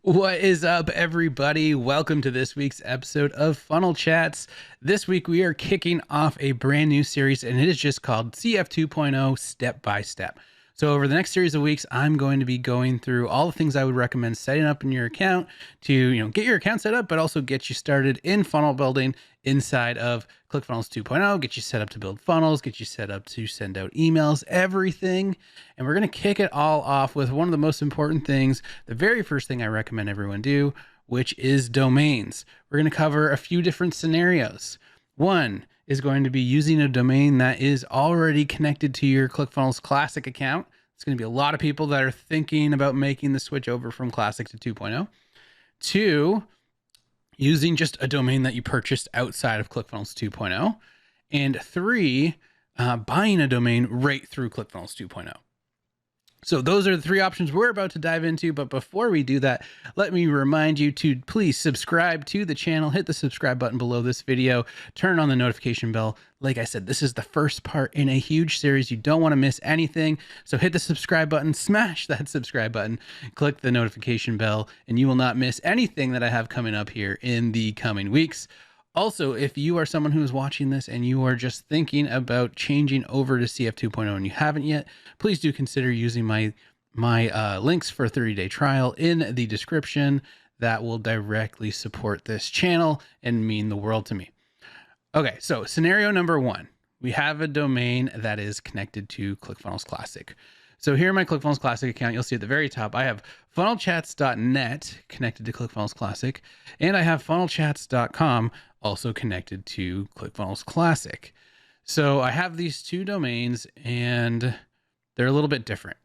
What is up, everybody? Welcome to this week's episode of Funnel Chats. This week, we are kicking off a brand new series, and it is just called CF 2.0 Step by Step. So over the next series of weeks, I'm going to be going through all the things I would recommend setting up in your account to, get your account set up, but also get you started in funnel building inside of ClickFunnels 2.0, get you set up to build funnels, get you set up to send out emails, everything. And we're going to kick it all off with one of the most important things, the very first thing I recommend everyone do, which is domains. We're going to cover a few different scenarios. One is going to be using a domain that is already connected to your ClickFunnels Classic account. It's going to be a lot of people that are thinking about making the switch over from Classic to 2.0. Two, using just a domain that you purchased outside of ClickFunnels 2.0. And three, buying a domain right through ClickFunnels 2.0. So those are the three options we're about to dive into. But before we do that, let me remind you to please subscribe to the channel, hit the subscribe button below this video, turn on the notification bell. Like I said, this is the first part in a huge series. You don't want to miss anything. So hit the subscribe button, smash that subscribe button, click the notification bell, and you will not miss anything that I have coming up here in the coming weeks. Also, if you are someone who is watching this and you are just thinking about changing over to CF 2.0 and you haven't yet, please do consider using my links for a 30-day trial in the description. That will directly support this channel and mean the world to me. Okay, so scenario number one, we have a domain that is connected to ClickFunnels Classic. So here in my ClickFunnels Classic account, you'll see at the very top, I have funnelchats.net connected to ClickFunnels Classic, and I have funnelchats.com also connected to ClickFunnels Classic. So I have these two domains and they're a little bit different.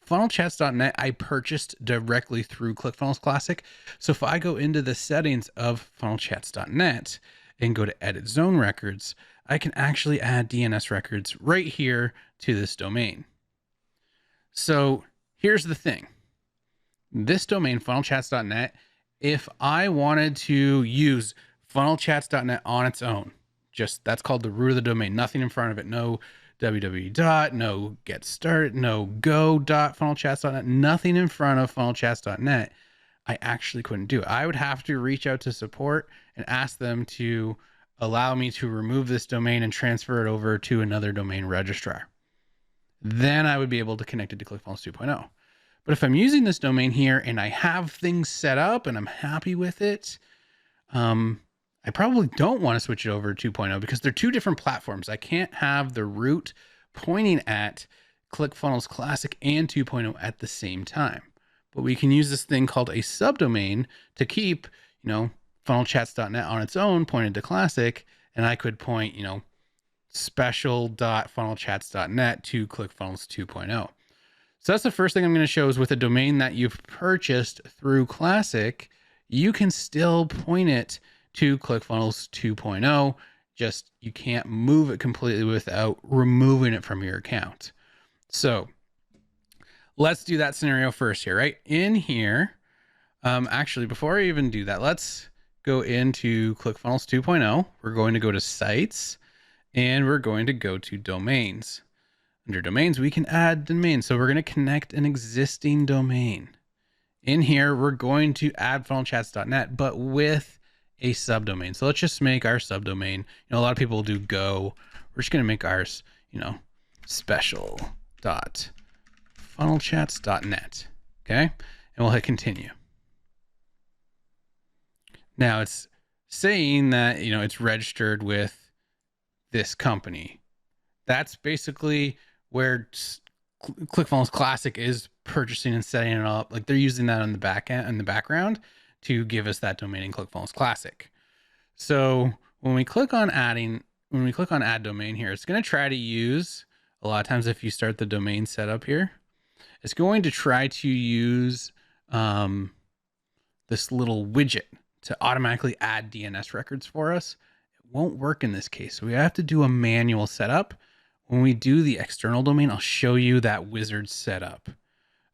Funnelchats.net I purchased directly through ClickFunnels Classic. So if I go into the settings of funnelchats.net and go to edit zone records, I can actually add DNS records right here to this domain. So here's the thing. This domain, funnelchats.net, if I wanted to use funnelchats.net on its own, just that's called the root of the domain, nothing in front of it, no www. No get started, no go.funnelchats.net, nothing in front of funnelchats.net, I actually couldn't do it. I would have to reach out to support and ask them to allow me to remove this domain and transfer it over to another domain registrar. Then I would be able to connect it to ClickFunnels 2.0. But if I'm using this domain here and I have things set up and I'm happy with it, I probably don't want to switch it over to 2.0 because they're two different platforms. I can't have the root pointing at ClickFunnels Classic and 2.0 at the same time. But we can use this thing called a subdomain to keep, funnelchats.net on its own pointed to Classic, and I could point, special.funnelchats.net to ClickFunnels 2.0. So that's the first thing I'm going to show is with a domain that you've purchased through Classic, you can still point it to ClickFunnels 2.0. Just you can't move it completely without removing it from your account. So let's do that scenario first here, right? In here, actually, before I even do that, let's go into ClickFunnels 2.0. We're going to go to Sites, and we're going to go to Domains. Under Domains, we can add domains. So we're going to connect an existing domain. In here, we're going to add funnelchats.net, but with a subdomain. So let's just make our subdomain. A lot of people will do go. We're just going to make ours, special.funnelchats.net. Okay. And we'll hit continue. Now it's saying that, it's registered with this company. That's basically where ClickFunnels Classic is purchasing and setting it up. Like they're using that on the back end, in the background, to give us that domain in ClickFunnels Classic. So when we click on add domain here, it's going to try to use, a lot of times if you start the domain setup here, it's going to try to use this little widget to automatically add DNS records for us. It won't work in this case. So we have to do a manual setup. When we do the external domain, I'll show you that wizard setup.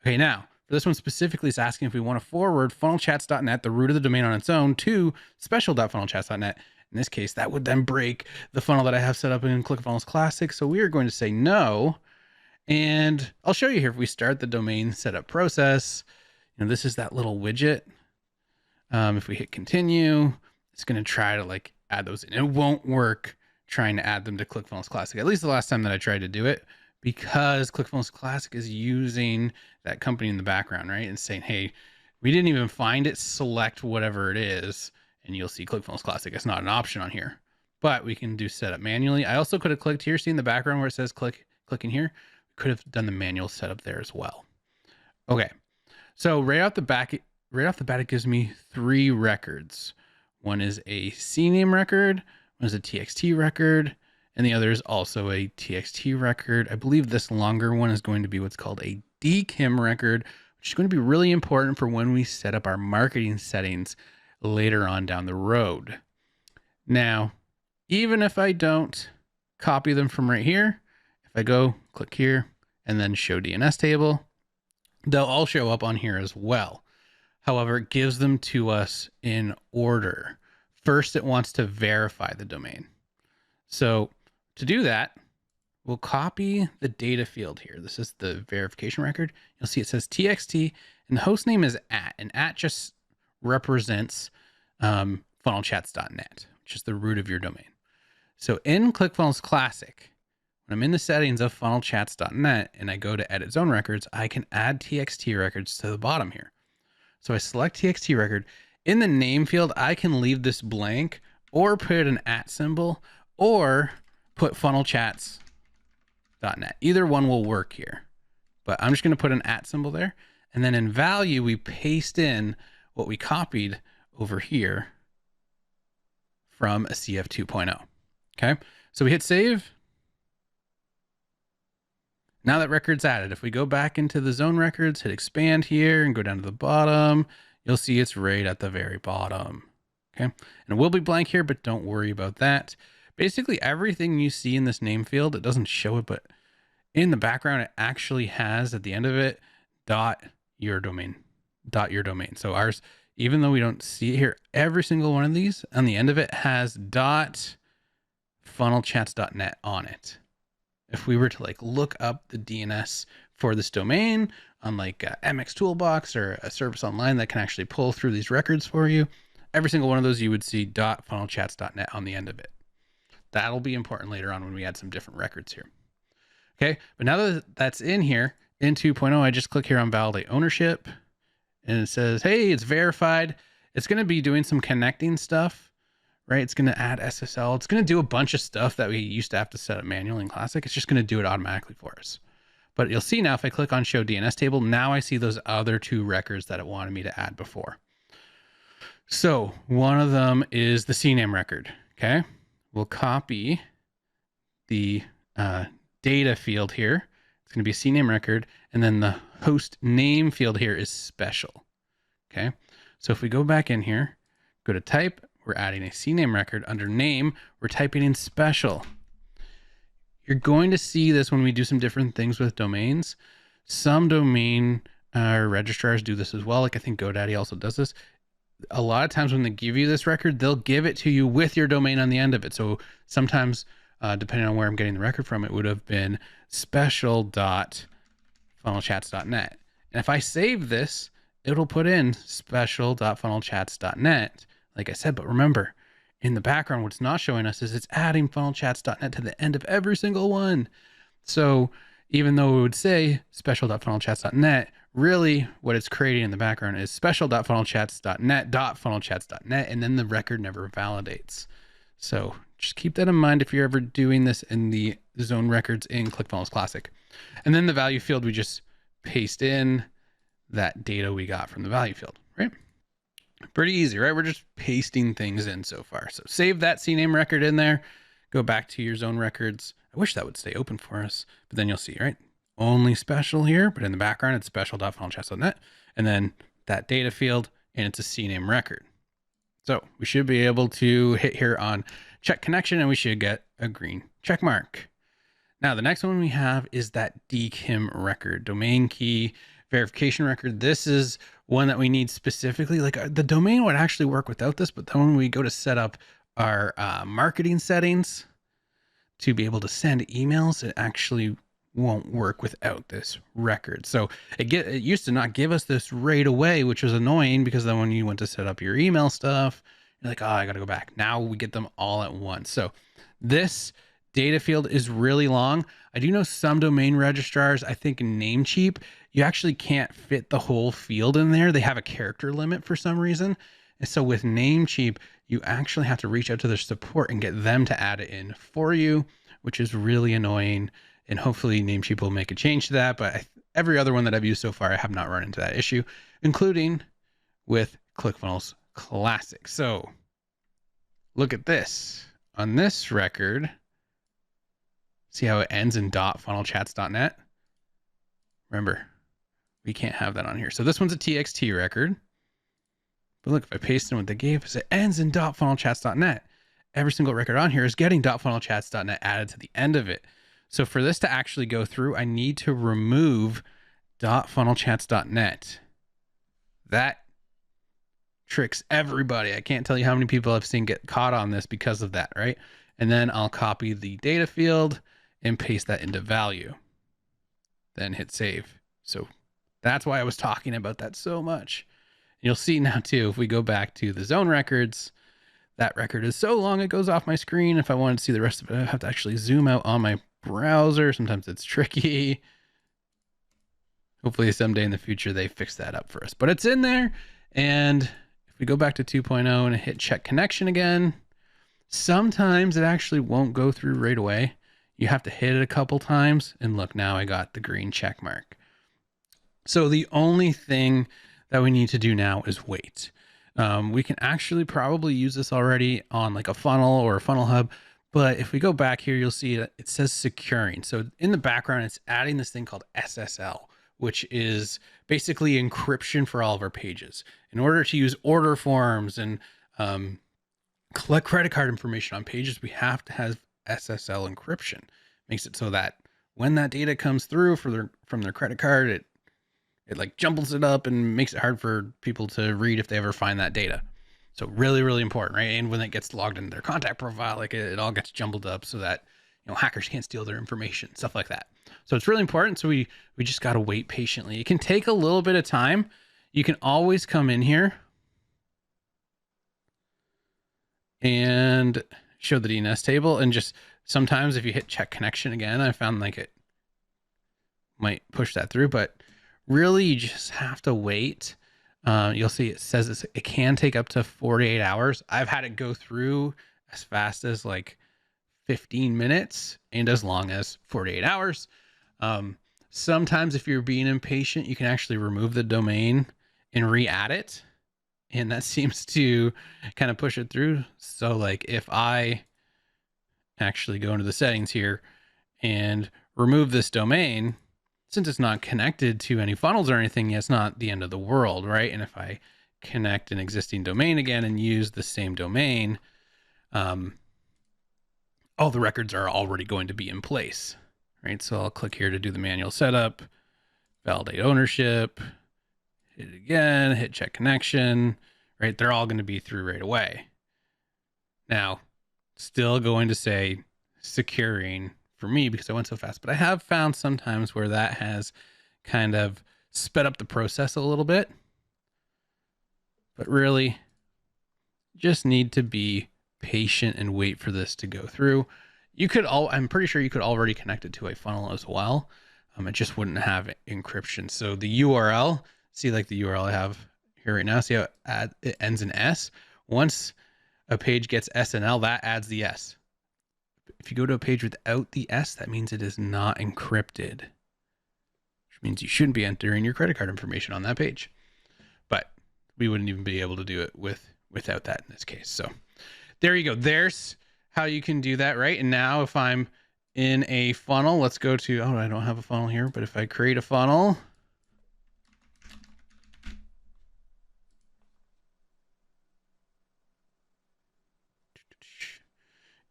Okay, now for this one specifically, it's asking if we want to forward funnelchats.net, the root of the domain on its own, to special.funnelchats.net. In this case, that would then break the funnel that I have set up in ClickFunnels Classic. So we are going to say no. And I'll show you here, if we start the domain setup process, this is that little widget. If we hit continue, it's going to try to like add those in. It won't work trying to add them to ClickFunnels Classic, at least the last time that I tried to do it, because ClickFunnels Classic is using that company in the background, right? And saying, hey, we didn't even find it, select whatever it is, and you'll see ClickFunnels Classic. It's not an option on here, but we can do setup manually. I also could have clicked here, see in the background where it says clicking here, we could have done the manual setup there as well. Okay, so right off the bat, it gives me 3 records. One is a CNAME record, one is a TXT record, and the other is also a TXT record. I believe this longer one is going to be what's called a DKIM record, which is going to be really important for when we set up our marketing settings later on down the road. Now, even if I don't copy them from right here, if I go click here and then show DNS table, they'll all show up on here as well. However, it gives them to us in order. First, it wants to verify the domain. So to do that, we'll copy the data field here. This is the verification record. You'll see it says TXT and the host name is @ and @ just represents funnelchats.net, which is the root of your domain. So in ClickFunnels Classic, when I'm in the settings of funnelchats.net and I go to edit zone records, I can add TXT records to the bottom here. So I select TXT record. In the name field, I can leave this blank or put an @ symbol or put funnelchats.net. Either one will work here, but I'm just going to put an @ symbol there. And then in value, we paste in what we copied over here from a CF 2.0. Okay. So we hit save. Now that record's added, if we go back into the zone records, hit expand here and go down to the bottom, you'll see it's right at the very bottom. Okay. And it will be blank here, but don't worry about that. Basically everything you see in this name field, it doesn't show it, but in the background, it actually has at the end of it, .your domain. So ours, even though we don't see it here, every single one of these on the end of it has .funnelchats.net on it. If we were to like look up the DNS for this domain on like MX Toolbox or a service online that can actually pull through these records for you, every single one of those you would see .funnelchats.net on the end of it. That'll be important later on when we add some different records here. Okay, but now that that's in here, in 2.0, I just click here on validate ownership and it says, hey, it's verified. It's going to be doing some connecting stuff. Right? It's going to add SSL. It's going to do a bunch of stuff that we used to have to set up manually in Classic. It's just going to do it automatically for us. But you'll see now if I click on show DNS table, now I see those other 2 records that it wanted me to add before. So one of them is the CNAME record. Okay. We'll copy the data field here. It's going to be a CNAME record. And then the host name field here is special. Okay. So if we go back in here, go to type, we're adding a CNAME record. Under name, we're typing in special. You're going to see this when we do some different things with domains. Some domain registrars do this as well. Like I think GoDaddy also does this. A lot of times when they give you this record, they'll give it to you with your domain on the end of it. So sometimes, depending on where I'm getting the record from, it would have been special.funnelchats.net. And if I save this, it'll put in special.funnelchats.net. Like I said, but remember, in the background, what's not showing us is it's adding funnelchats.net to the end of every single one. So even though it would say special.funnelchats.net, really what it's creating in the background is special.funnelchats.net, and then the record never validates. So just keep that in mind if you're ever doing this in the zone records in ClickFunnels Classic. And then the value field, we just paste in that data we got from the value field, right? Pretty easy, right? We're just pasting things in so far. So save that CNAME record in there, go back to your zone records. I wish that would stay open for us, but then you'll see, right? Only special here, but in the background, it's special.funnelchats.net, and then that data field, and it's a CNAME record. So we should be able to hit here on check connection, and we should get a green check mark. Now, the next one we have is that DKIM record, domain key verification record. This is one that we need specifically. Like the domain would actually work without this, but then when we go to set up our marketing settings to be able to send emails, it actually won't work without this record. So it used to not give us this right away, which was annoying, because then when you went to set up your email stuff, you're like, oh, I got to go back. Now we get them all at once. So this data field is really long. I do know some domain registrars, I think Namecheap, you actually can't fit the whole field in there. They have a character limit for some reason. And so with Namecheap, you actually have to reach out to their support and get them to add it in for you, which is really annoying. And hopefully Namecheap will make a change to that. But every other one that I've used so far, I have not run into that issue, including with ClickFunnels Classic. So look at this. On this record, see how it ends in .funnelchats.net? Remember, we can't have that on here. So this one's a TXT record. But look, if I paste in what they gave us, it ends in .funnelchats.net. Every single record on here is getting .funnelchats.net added to the end of it. So for this to actually go through, I need to remove .funnelchats.net. That tricks everybody. I can't tell you how many people I've seen get caught on this because of that, right? And then I'll copy the data field and paste that into value. Then hit save. So that's why I was talking about that so much. You'll see now too, if we go back to the zone records, that record is so long it goes off my screen. If I wanted to see the rest of it, I have to actually zoom out on my browser. Sometimes it's tricky. Hopefully someday in the future they fix that up for us, but it's in there. And if we go back to 2.0 and hit check connection again, sometimes it actually won't go through right away. You have to hit it a couple times, and look, now I got the green check mark. So the only thing that we need to do now is wait. We can actually probably use this already on like a funnel or a funnel hub. But if we go back here, you'll see that it says securing. So in the background, it's adding this thing called SSL, which is basically encryption for all of our pages. In order to use order forms and collect credit card information on pages, we have to have SSL encryption. Makes it so that when that data comes through from their credit card, it like jumbles it up and makes it hard for people to read if they ever find that data. So really, really important, right? And when it gets logged into their contact profile, like it all gets jumbled up so that, you know, hackers can't steal their information, stuff like that. So it's really important. So we just got to wait patiently. It can take a little bit of time. You can always come in here and show the DNS table, and just sometimes if you hit check connection again, I found like it might push that through, but really you just have to wait. You'll see it says it can take up to 48 hours. I've had it go through as fast as like 15 minutes and as long as 48 hours. Sometimes if you're being impatient, you can actually remove the domain and re-add it. And that seems to kind of push it through. So like if I actually go into the settings here and remove this domain, since it's not connected to any funnels or anything, it's not the end of the world, right? And if I connect an existing domain again and use the same domain, all the records are already going to be in place, right? So I'll click here to do the manual setup, validate ownership, hit it again, hit check connection, right? They're all going to be through right away. Now, still going to say securing for me because I went so fast, but I have found sometimes where that has kind of sped up the process a little bit, but really just need to be patient and wait for this to go through. I'm pretty sure you could already connect it to a funnel as well. It just wouldn't have encryption. So the URL, see like the URL I have here right now, see how it ends in S. Once a page gets SNL, that adds the S. If you go to a page without the S, that means it is not encrypted, which means you shouldn't be entering your credit card information on that page. But we wouldn't even be able to do it without that in this case. So there you go. There's how you can do that, right? And now if I'm in a funnel, let's go to, oh, I don't have a funnel here, but if I create a funnel,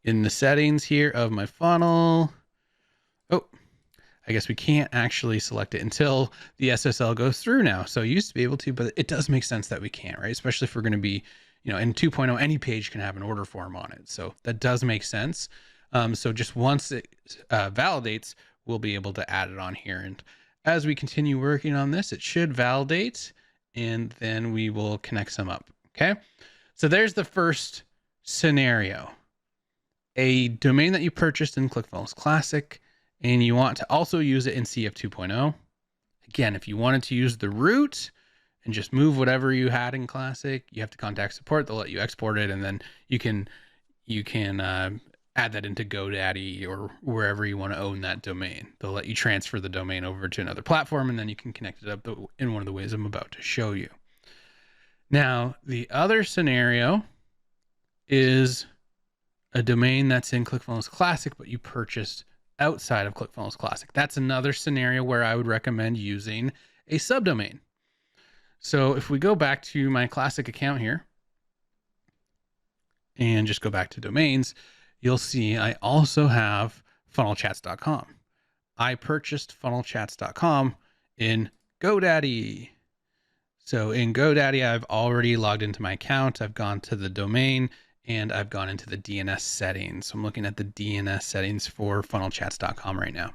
in the settings here of my funnel. Oh, I guess we can't actually select it until the SSL goes through now. So you used to be able to, but it does make sense that we can't, right? Especially if we're going to be, you know, in 2.0, any page can have an order form on it. So that does make sense. So just once it validates, we'll be able to add it on here. And as we continue working on this, it should validate, and then we will connect some up. Okay. So there's the first scenario. A domain that you purchased in ClickFunnels Classic, and you want to also use it in CF 2.0. Again, if you wanted to use the root and just move whatever you had in Classic, you have to contact support. They'll let you export it, and then you can add that into GoDaddy or wherever you want to own that domain. They'll let you transfer the domain over to another platform, and then you can connect it up in one of the ways I'm about to show you. Now, the other scenario is a domain that's in ClickFunnels Classic, but you purchased outside of ClickFunnels Classic. That's another scenario where I would recommend using a subdomain. So if we go back to my Classic account here and just go back to domains, you'll see I also have funnelchats.com. I purchased funnelchats.com in GoDaddy. So in GoDaddy, I've already logged into my account. I've gone to the domain and I've gone into the DNS settings. So I'm looking at the DNS settings for funnelchats.com right now.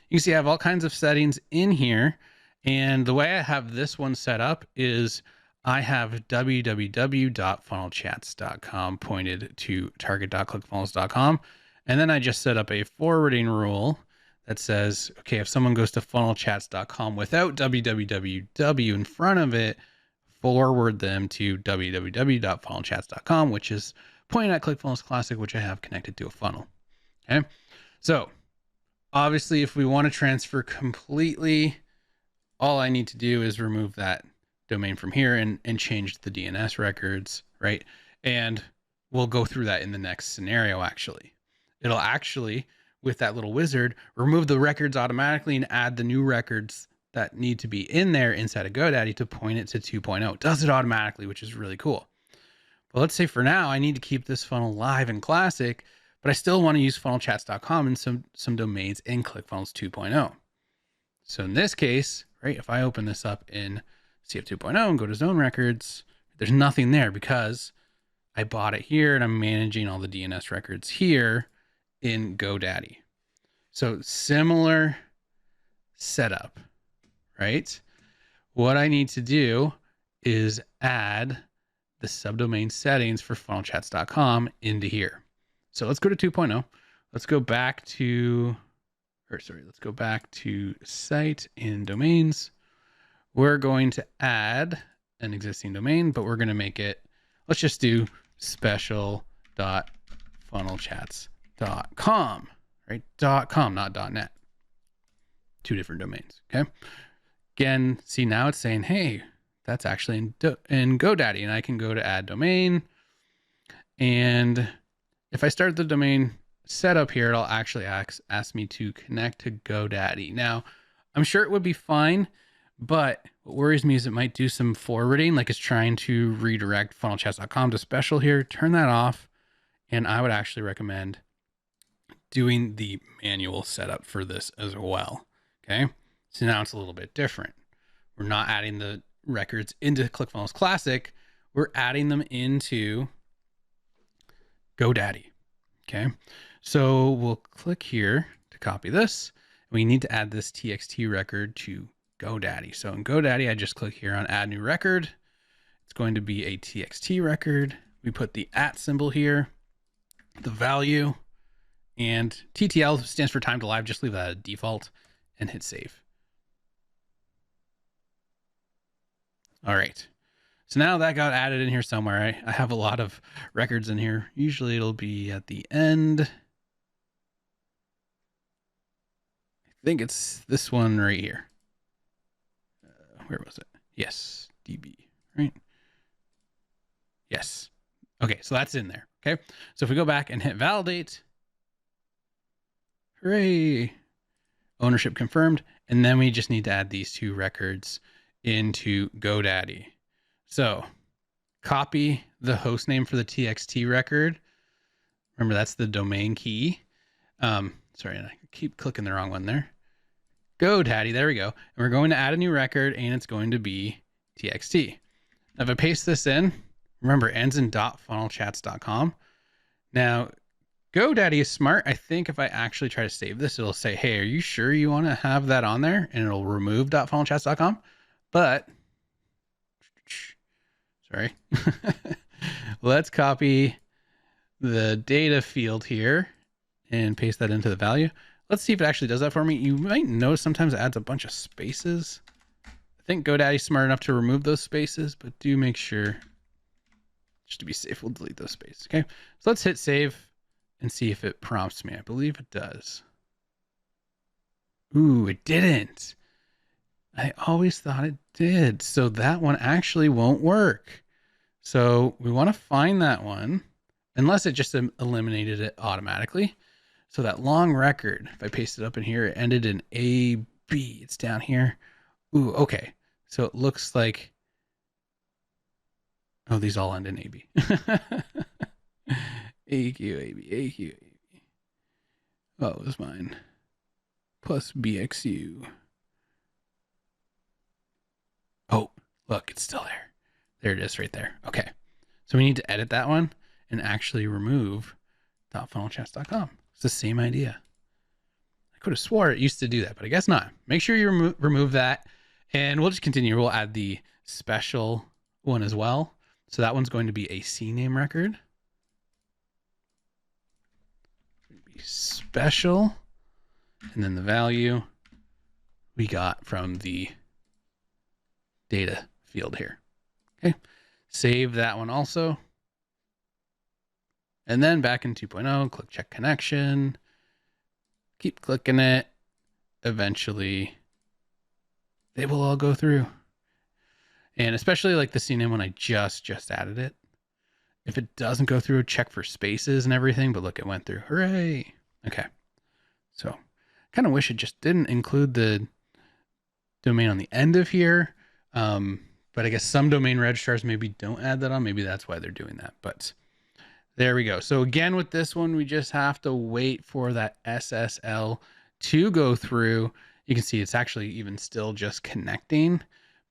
You can see I have all kinds of settings in here. And the way I have this one set up is I have www.funnelchats.com pointed to target.clickfunnels.com. And then I just set up a forwarding rule that says, okay, if someone goes to funnelchats.com without www in front of it, forward them to www.funnelchats.com, which is pointing at ClickFunnels Classic, which I have connected to a funnel. Okay. So obviously if we want to transfer completely, all I need to do is remove that domain from here and change the DNS records, right? And we'll go through that in the next scenario. Actually, it'll actually, with that little wizard, remove the records automatically and add the new records that need to be in there inside of GoDaddy to point it to 2.0. It does it automatically, which is really cool. But let's say for now, I need to keep this funnel live in Classic, but I still want to use funnelchats.com and some domains in ClickFunnels 2.0. So in this case, right, if I open this up in CF 2.0 and go to zone records, there's nothing there because I bought it here and I'm managing all the DNS records here in GoDaddy. So similar setup, right? What I need to do is add the subdomain settings for funnelchats.com into here. So let's go to 2.0. Let's go back to, let's go back to site and domains. We're going to add an existing domain, but we're going to make it, let's just do special.funnelchats.com, right? .com, not .net. Two different domains, okay? Again, see now it's saying, hey, that's actually in GoDaddy, and I can go to add domain. And if I start the domain setup here, it'll actually ask me to connect to GoDaddy. Now, I'm sure it would be fine, but what worries me is it might do some forwarding, like it's trying to redirect funnelchats.com to special here. Turn that off. And I would actually recommend doing the manual setup for this as well. Okay. So now it's a little bit different. We're not adding the records into ClickFunnels Classic. We're adding them into GoDaddy. Okay. So we'll click here to copy this. We need to add this TXT record to GoDaddy. So in GoDaddy, I just click here on add new record. It's going to be a TXT record. We put the @ symbol here, the value, and TTL stands for time to live. Just leave that at default and hit save. All right. So now that got added in here somewhere. I have a lot of records in here. Usually it'll be at the end. I think it's this one right here. Where was it? Yes, DB, right? Yes. Okay, so that's in there. Okay, so if we go back and hit validate, hooray, ownership confirmed. And then we just need to add these two records into GoDaddy. So copy the host name for the TXT record. Remember, that's the domain key. Sorry, I keep clicking the wrong one there. GoDaddy, there we go. And we're going to add a new record, and it's going to be TXT. Now, if I paste this in, remember, it ends in .funnelchats.com. Now, GoDaddy is smart. I think if I actually try to save this, it'll say, hey, are you sure you want to have that on there? And it'll remove .funnelchats.com. But, sorry, let's copy the data field here and paste that into the value. Let's see if it actually does that for me. You might notice sometimes it adds a bunch of spaces. I think GoDaddy's smart enough to remove those spaces, but do make sure, just to be safe, we'll delete those spaces. Okay, so let's hit save and see if it prompts me. I believe it does. Ooh, it didn't. I always thought it did. So that one actually won't work. So we want to find that one, unless it just eliminated it automatically. So that long record, if I paste it up in here, it ended in AB. It's down here. Ooh, okay. So it looks like, oh, these all end in AB. AQ, AB, AQ, AB. Oh, it was mine. Plus BXU. Oh, look, it's still there. There it is right there. Okay. So we need to edit that one and actually remove .funnelchats.com. It's the same idea. I could have swore it used to do that, but I guess not. Make sure you remove that, and we'll just continue. We'll add the special one as well. So that one's going to be a CNAME record. Special, and then the value we got from the data field here. Okay, save that one also. And then back in 2.0, click check connection, keep clicking it. Eventually they will all go through. And especially like the CNAME when I just added it. If it doesn't go through, check for spaces and everything, but look, it went through. Hooray. Okay. So kind of wish it just didn't include the domain on the end of here. But I guess some domain registrars maybe don't add that on. Maybe that's why they're doing that. But there we go. So again, with this one, we just have to wait for that SSL to go through. You can see it's actually even still just connecting,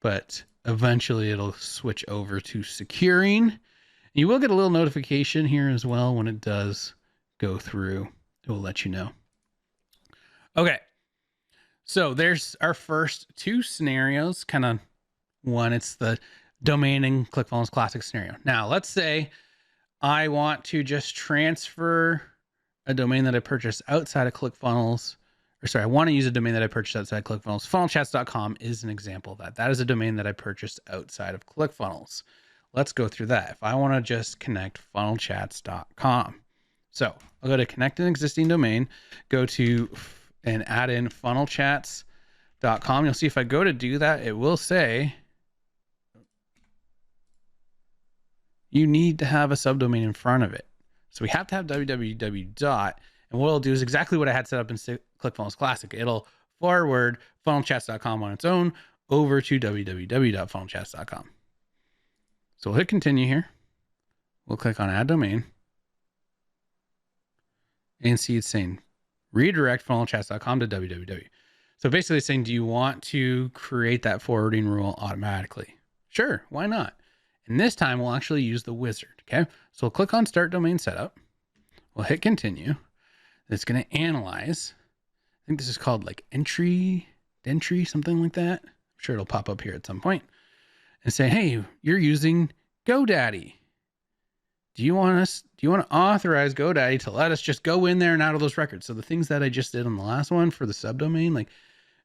but eventually it'll switch over to securing. You will get a little notification here as well when it does go through. It will let you know. Okay. So there's our first two scenarios. Kind of one, it's the domain and ClickFunnels Classic scenario. Now, let's say I want to just transfer a domain that I purchased outside of ClickFunnels. Or sorry, I want to use a domain that I purchased outside ClickFunnels. Funnelchats.com is an example of that. That is a domain that I purchased outside of ClickFunnels. Let's go through that. If I want to just connect funnelchats.com. So I'll go to connect an existing domain, go to and add in funnelchats.com. You'll see if I go to do that, it will say you need to have a subdomain in front of it. So we have to have www dot, and what it'll do is exactly what I had set up in ClickFunnels Classic. It'll forward funnelchats.com on its own over to www.funnelchats.com. So we'll hit continue here. We'll click on add domain and see it's saying redirect funnelchats.com to www. So basically it's saying, do you want to create that forwarding rule automatically? Sure, why not? And this time we'll actually use the wizard. Okay. So we'll click on start domain setup. We'll hit continue. It's going to analyze. I think this is called like entry, something like that. I'm sure it'll pop up here at some point and say, hey, you're using GoDaddy. Do you want to authorize GoDaddy to let us just go in there and out of those records? So the things that I just did on the last one for the subdomain, like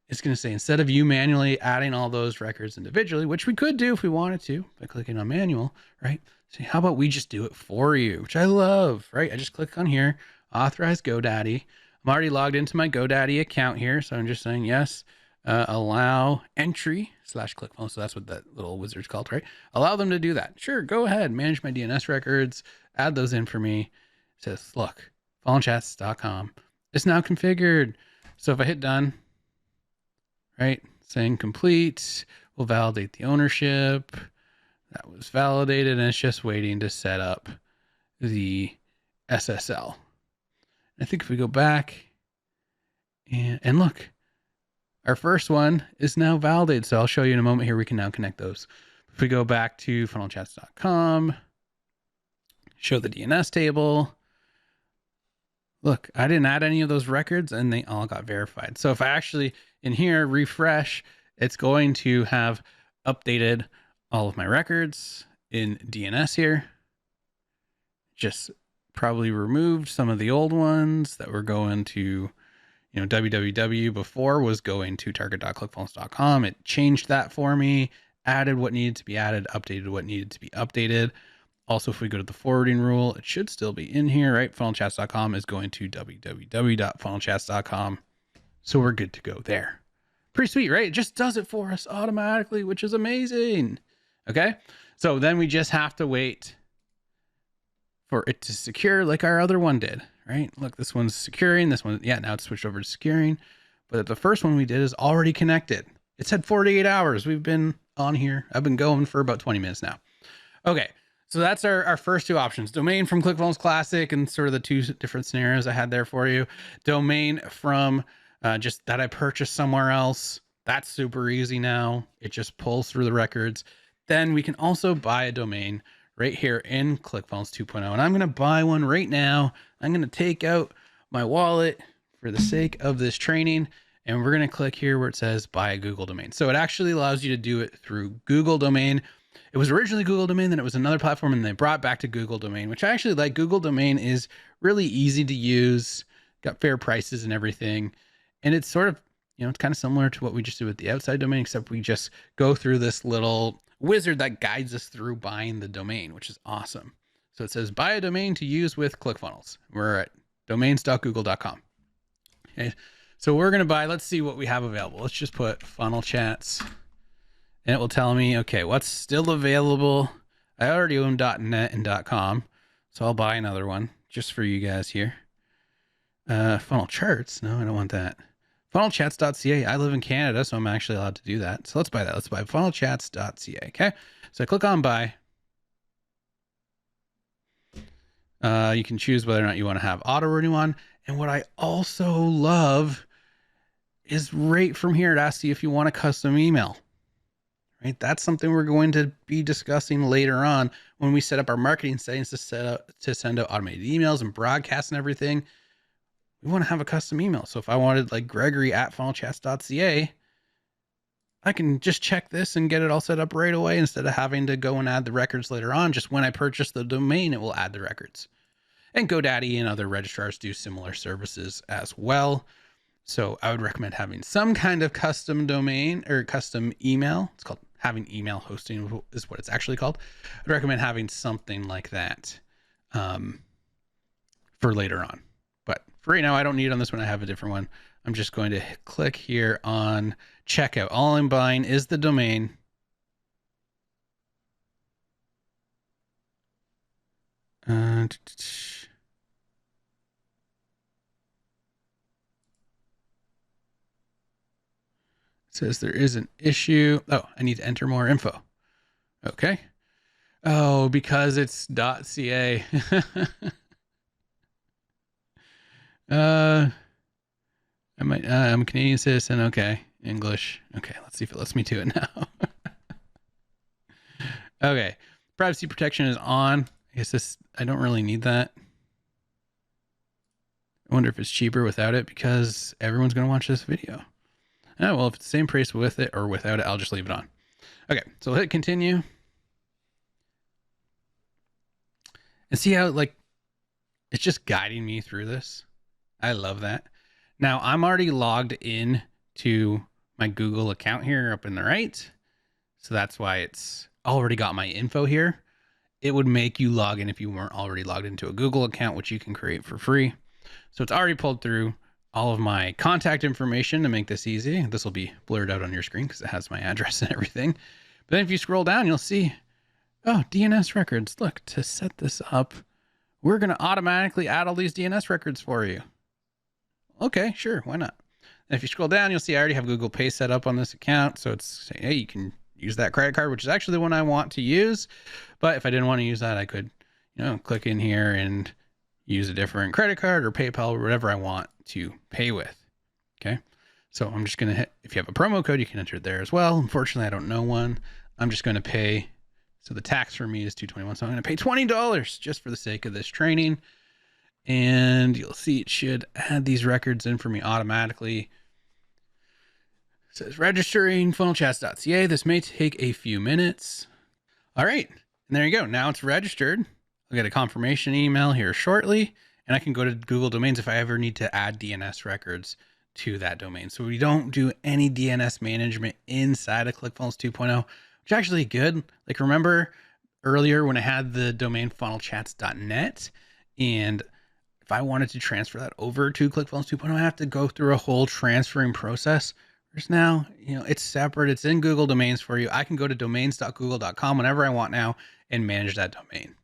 it's going to say, instead of you manually adding all those records individually, which we could do if we wanted to by clicking on manual, right? So how about we just do it for you, which I love, right? I just click on here, authorize GoDaddy. I'm already logged into my GoDaddy account here. So I'm just saying, yes, allow entry /ClickFunnels. So that's what that little wizard's called, right? Allow them to do that. Sure, go ahead, manage my DNS records, add those in for me. It says, look, funnelchats.com is now configured. So if I hit done, right, saying complete, we'll validate the ownership. That was validated, and it's just waiting to set up the SSL. I think if we go back and look, our first one is now validated. So I'll show you in a moment here. We can now connect those. If we go back to funnelchats.com, show the DNS table, look, I didn't add any of those records and they all got verified. So if I actually in here refresh, it's going to have updated all of my records in DNS here. Just probably removed some of the old ones that were going to, www before was going to target.clickfunnels.com. It changed that for me, added what needed to be added, updated what needed to be updated. Also, if we go to the forwarding rule, it should still be in here, right? Funnelchats.com is going to www.funnelchats.com. So we're good to go there. Pretty sweet, right? It just does it for us automatically, which is amazing. Okay. So then we just have to wait for it to secure like our other one did, right? Look, this one's securing, this one, yeah, now it's switched over to securing. But the first one we did is already connected. It said 48 hours. We've been on here. I've been going for about 20 minutes now. Okay. So that's our first two options. Domain from ClickFunnels Classic and sort of the two different scenarios I had there for you. Domain from just that I purchased somewhere else. That's super easy now. It just pulls through the records. Then we can also buy a domain right here in ClickFunnels 2.0. And I'm going to buy one right now. I'm going to take out my wallet for the sake of this training. And we're going to click here where it says buy a Google domain. So it actually allows you to do it through Google domain. It was originally Google domain, then it was another platform, and they brought back to Google domain, which I actually like. Google domain is really easy to use, got fair prices and everything. And it's sort of, it's kind of similar to what we just did with the outside domain, except we just go through this little wizard that guides us through buying the domain, which is awesome. So it says buy a domain to use with ClickFunnels. We're at domains.google.com. Okay. So we're going to buy, let's see what we have available. Let's just put funnel chats. And it will tell me, okay, what's still available. I already own .net and .com, so I'll buy another one just for you guys here. Funnel charts. No, I don't want that. Funnelchats.ca. I live in Canada, so I'm actually allowed to do that. So let's buy that. Let's buy funnelchats.ca. Okay. So I click on buy. You can choose whether or not you want to have auto renew on. And what I also love is right from here, it asks you if you want a custom email. Right? That's something we're going to be discussing later on when we set up our marketing settings to send out automated emails and broadcasts and everything. We want to have a custom email. So if I wanted like Gregory@funnelchats.ca, I can just check this and get it all set up right away instead of having to go and add the records later on. Just when I purchase the domain, it will add the records. And GoDaddy and other registrars do similar services as well. So I would recommend having some kind of custom domain or custom email. It's called having email hosting is what it's actually called. I'd recommend having something like that for later on. But for right now, I don't need it on this one. I have a different one. I'm just going to click here on checkout. All I'm buying is the domain. It says there is an issue. Oh, I need to enter more info. Okay. Oh, because it's .ca. I'm a Canadian citizen. Okay. English. Okay. Let's see if it lets me do it now. Okay. Privacy protection is on. I guess I don't really need that. I wonder if it's cheaper without it because everyone's going to watch this video. Oh, well, if it's the same price with it or without it, I'll just leave it on. Okay. So we'll hit continue. And see how it's just guiding me through this. I love that. Now I'm already logged in to my Google account here up in the right. So that's why it's already got my info here. It would make you log in if you weren't already logged into a Google account, which you can create for free. So it's already pulled through all of my contact information to make this easy. This will be blurred out on your screen because it has my address and everything. But then if you scroll down, you'll see, oh, DNS records. Look, to set this up, we're going to automatically add all these DNS records for you. Okay, sure. Why not? And if you scroll down, you'll see I already have Google Pay set up on this account. So it's saying, hey, you can use that credit card, which is actually the one I want to use. But if I didn't want to use that, I could, click in here and use a different credit card or PayPal or whatever I want to pay with. Okay. So I'm just going to hit, if you have a promo code, you can enter it there as well. Unfortunately, I don't know one. I'm just going to pay. So the tax for me is $221. So I'm going to pay $20 just for the sake of this training. and you'll see it should add these records in for me automatically. It says registering funnelchats.ca. This may take a few minutes. All right, and there you go. Now it's registered. I'll get a confirmation email here shortly, and I can go to Google Domains if I ever need to add DNS records to that domain. So we don't do any DNS management inside of ClickFunnels 2.0, which is actually good. Like, remember earlier when I had the domain funnelchats.net, and if I wanted to transfer that over to ClickFunnels 2.0, I have to go through a whole transferring process. Whereas now, it's separate. It's in Google Domains for you. I can go to domains.google.com whenever I want now and manage that domain.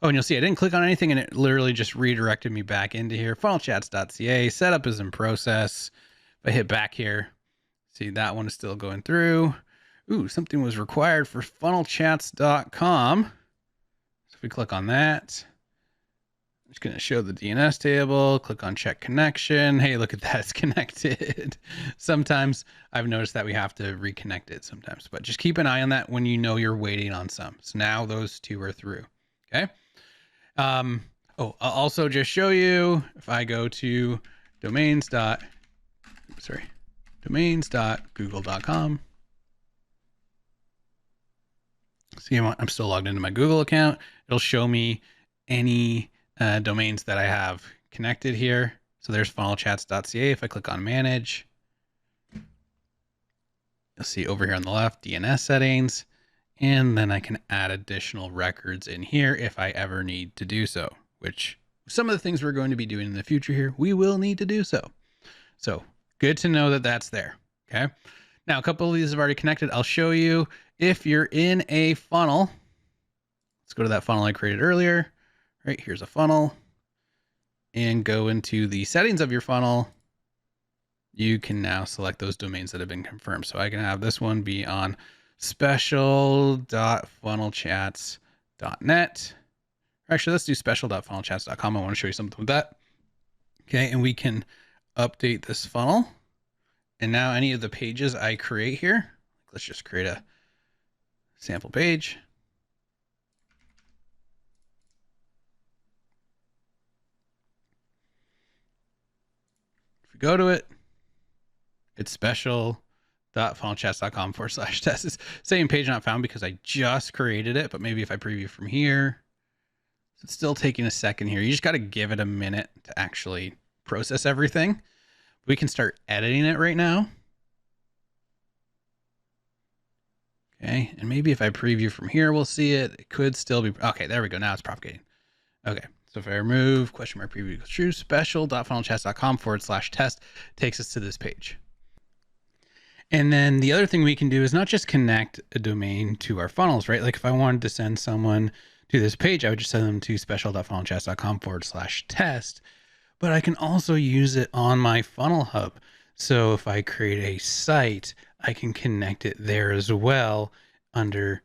Oh, and you'll see I didn't click on anything, and it literally just redirected me back into here. Funnelchats.ca. Setup is in process. If I hit back here, see that one is still going through. Ooh, something was required for funnelchats.com. So if we click on that, I'm just going to show the DNS table, click on check connection. Hey, look at that, it's connected. Sometimes I've noticed that we have to reconnect it sometimes, but just keep an eye on that when you know you're waiting on some. So now those two are through, okay? I'll also just show you, if I go to domains.google.com. See, I'm still logged into my Google account. It'll show me any domains that I have connected here. So there's funnelchats.ca. If I click on manage, you'll see over here on the left, DNS settings, and then I can add additional records in here if I ever need to do so, which some of the things we're going to be doing in the future here, we will need to do so. So good to know that that's there. Okay. Now, a couple of these have already connected. I'll show you if you're in a funnel. Let's go to that funnel I created earlier. Right, here's a funnel, and go into the settings of your funnel. You can now select those domains that have been confirmed. So I can have this one be on special.funnelchats.net. Actually, let's do special.funnelchats.com. I want to show you something with that. Okay, and we can update this funnel. And now any of the pages I create here, let's just create a sample page. Go to it, it's special.funnelchats.com/test. It's same page not found because I just created it, but maybe if I preview from here, it's still taking a second here. You just got to give it a minute to actually process everything. We can start editing it right now. Okay, and maybe if I preview from here, we'll see it. It could still be, okay, there we go. Now it's propagating. Okay. So if I remove question mark preview equals true, special.funnelchats.com/test takes us to this page. And then the other thing we can do is not just connect a domain to our funnels, right? Like if I wanted to send someone to this page, I would just send them to special.funnelchats.com/test, but I can also use it on my funnel hub. So if I create a site, I can connect it there as well under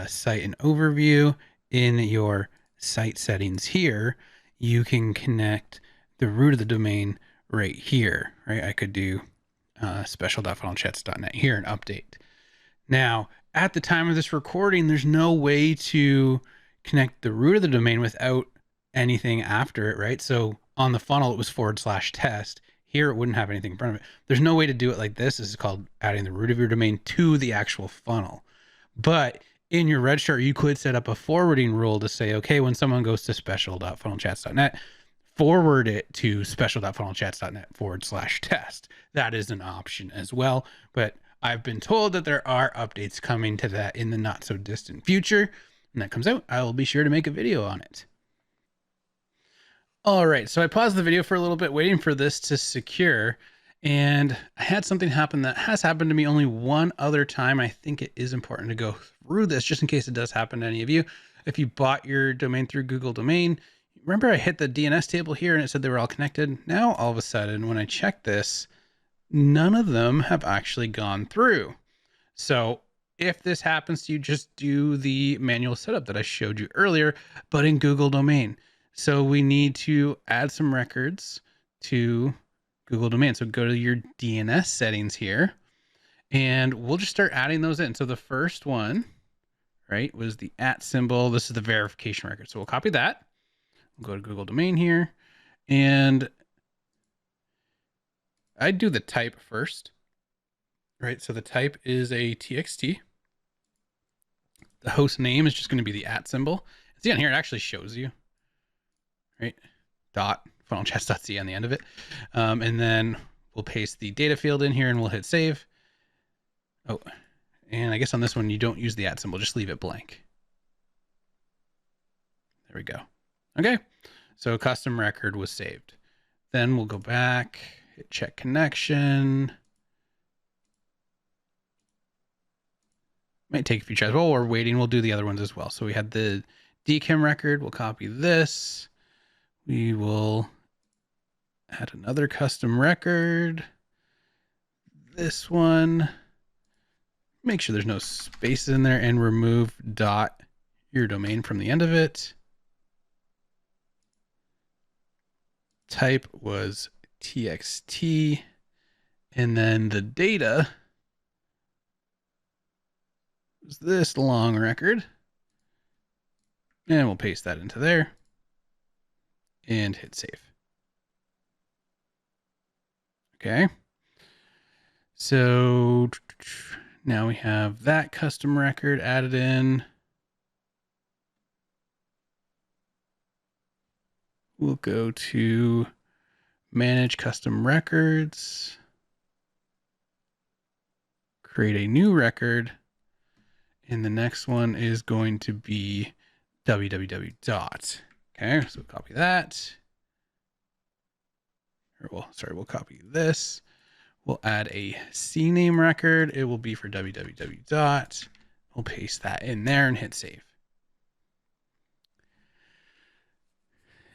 site and overview. In your site settings here, you can connect the root of the domain right here, right? I could do special.funnelchats.net here and update. Now, at the time of this recording, there's no way to connect the root of the domain without anything after it, right? So on the funnel, it was /test. Here, it wouldn't have anything in front of it. There's no way to do it like this. This is called adding the root of your domain to the actual funnel. But in your registrar, you could set up a forwarding rule to say, okay, when someone goes to special.funnelchats.net, forward it to special.funnelchats.net/test. That is an option as well. But I've been told that there are updates coming to that in the not so distant future. When that comes out, I will be sure to make a video on it. All right, so I paused the video for a little bit, waiting for this to secure. And I had something happen that has happened to me only one other time. I think it is important to go through this just in case it does happen to any of you. If you bought your domain through Google Domain, remember I hit the DNS table here and it said they were all connected. Now, all of a sudden, when I check this, none of them have actually gone through. So if this happens to you, just do the manual setup that I showed you earlier, but in Google Domain. So we need to add some records to Google Domain. So go to your DNS settings here, and we'll just start adding those in. So the first one, right, was the @ symbol. This is the verification record. So we'll copy that. We'll go to Google Domain here. And I'd do the type first, right? So the type is a TXT. The host name is just going to be the @ symbol. See on here, it actually shows you, right? .funnelchats.ca on the end of it. And then we'll paste the data field in here and we'll hit save. Oh, and I guess on this one, you don't use the @ symbol, just leave it blank. There we go. Okay, so custom record was saved. Then we'll go back, hit check connection. Might take a few tries. While we're waiting, we'll do the other ones as well. So we had the DKIM record. We'll copy this. We will add another custom record. This one. Make sure there's no spaces in there and remove .your domain from the end of it. Type was TXT. And then the data was this long record. And we'll paste that into there and hit save. Okay. So now we have that custom record added in. We'll go to manage custom records, create a new record. And the next one is going to be www. Okay, so copy that. We'll copy this. We'll add a CNAME record. It will be for www. We'll paste that in there and hit save.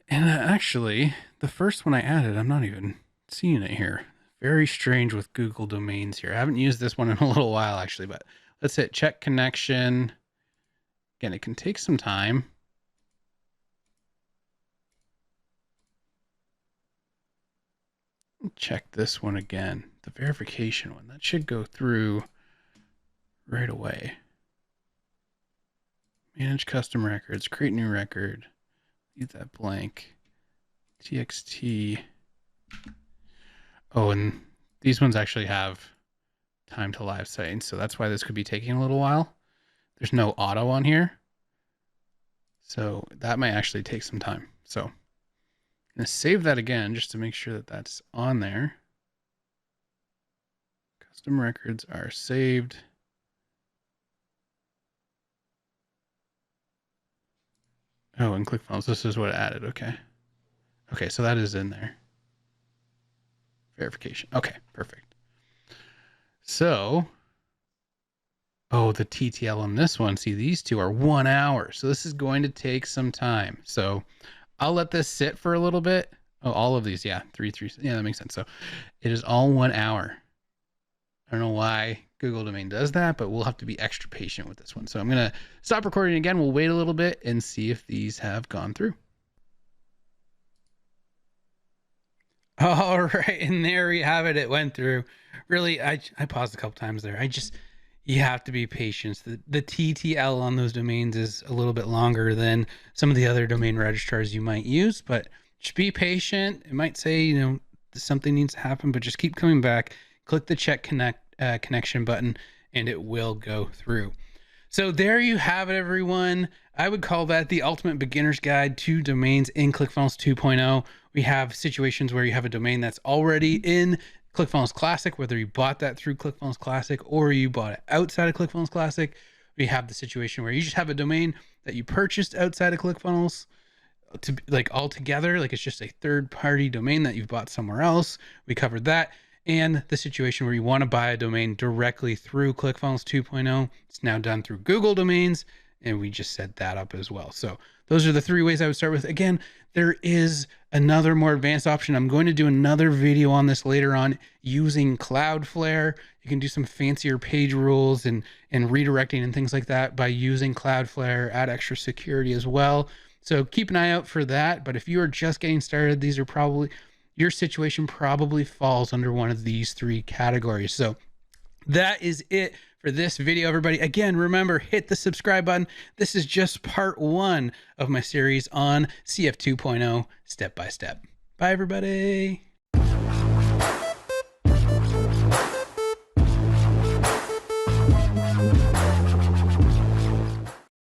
And actually, the first one I added, I'm not even seeing it here. Very strange with Google domains here. I haven't used this one in a little while, actually, but let's hit check connection. Again, it can take some time. Check this one again. The verification one. That should go through right away. Manage custom records. Create new record. Leave that blank. TXT. Oh, and these ones actually have time to live settings, so that's why this could be taking a little while. There's no auto on here, so that might actually take some time. So I'm going to save that again just to make sure that that's on there. Custom records are saved. Oh, and ClickFunnels, this is what it added. Okay. Okay, so that is in there. Verification. Okay, perfect. So, oh, the TTL on this one, see, these two are 1 hour. So this is going to take some time. So I'll let this sit for a little bit. Oh, all of these, yeah, 3. Yeah, that makes sense. So it is all 1 hour. I don't know why Google Domain does that, but we'll have to be extra patient with this one. So I'm going to stop recording again. We'll wait a little bit and see if these have gone through. All right, and there we have it. It went through. Really, I paused a couple times there. You have to be patient. The TTL on those domains is a little bit longer than some of the other domain registrars you might use, but just be patient. It might say, something needs to happen, but just keep coming back. Click the check connection button, and it will go through. So there you have it, everyone. I would call that the ultimate beginner's guide to domains in ClickFunnels 2.0. We have situations where you have a domain that's already in ClickFunnels Classic, whether you bought that through ClickFunnels Classic or you bought it outside of ClickFunnels Classic. We have the situation where you just have a domain that you purchased outside of ClickFunnels to altogether, like it's just a third-party domain that you've bought somewhere else. We covered that. And the situation where you want to buy a domain directly through ClickFunnels 2.0. It's now done through Google Domains, and we just set that up as well. So those are the 3 ways I would start with. Again, there is another more advanced option. I'm going to do another video on this later on using Cloudflare. You can do some fancier page rules and redirecting and things like that by using Cloudflare, add extra security as well. So keep an eye out for that. But if you are just getting started, your situation probably falls under one of these 3 categories. So that is it for this video, everybody. Again, remember, hit the subscribe button. This is just part 1 of my series on CF 2.0 step by step. Bye, everybody.